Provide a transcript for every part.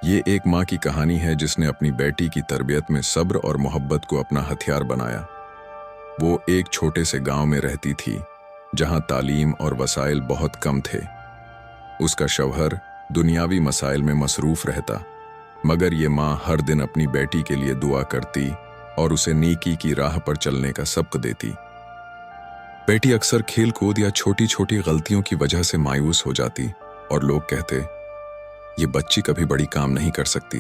ये एक माँ की कहानी है जिसने अपनी बेटी की तरबियत में सब्र और मोहब्बत को अपना हथियार बनाया। वो एक छोटे से गांव में रहती थी जहां तालीम और वसाइल बहुत कम थे। उसका शौहर दुनियावी मसाइल में मसरूफ रहता, मगर ये माँ हर दिन अपनी बेटी के लिए दुआ करती और उसे नेकी की राह पर चलने का सबक देती। बेटी अक्सर खेल कूद या छोटी छोटी गलतियों की वजह से मायूस हो जाती और लोग कहते, ये बच्ची कभी बड़ी काम नहीं कर सकती।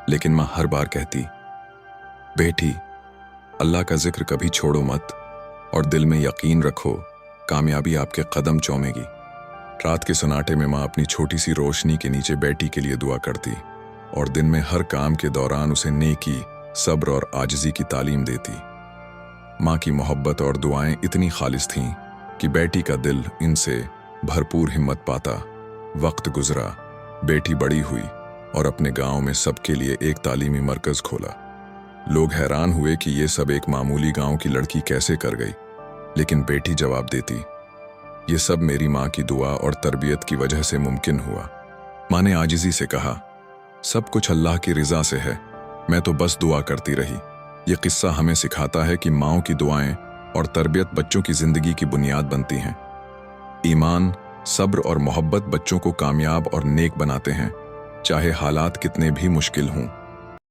लेकिन माँ हर बार कहती, बेटी, अल्लाह का जिक्र कभी छोड़ो मत और दिल में यकीन रखो, कामयाबी आपके कदम चूमेगी। रात के सन्नाटे में माँ अपनी छोटी सी रोशनी के नीचे बेटी के लिए दुआ करती और दिन में हर काम के दौरान उसे नेकी, सब्र और आजिज़ी की तालीम देती। माँ की मोहब्बत और दुआएं इतनी खालिस थीं कि बेटी का दिल इनसे भरपूर हिम्मत पाता। वक्त गुजरा, बेटी बड़ी हुई और अपने गांव में सबके लिए एक तालीमी मरकज खोला। लोग हैरान हुए कि ये सब एक मामूली गांव की लड़की कैसे कर गई, लेकिन बेटी जवाब देती, ये सब मेरी माँ की दुआ और तरबियत की वजह से मुमकिन हुआ। माँ ने आजिज़ी से कहा, सब कुछ अल्लाह की रिज़ा से है, मैं तो बस दुआ करती रही। ये किस्सा हमें सिखाता है कि माँओं की दुआएं और तरबियत बच्चों की ज़िंदगी की बुनियाद बनती हैं। ईमान, सब्र और मोहब्बत बच्चों को कामयाब और नेक बनाते हैं, चाहे हालात कितने भी मुश्किल हों।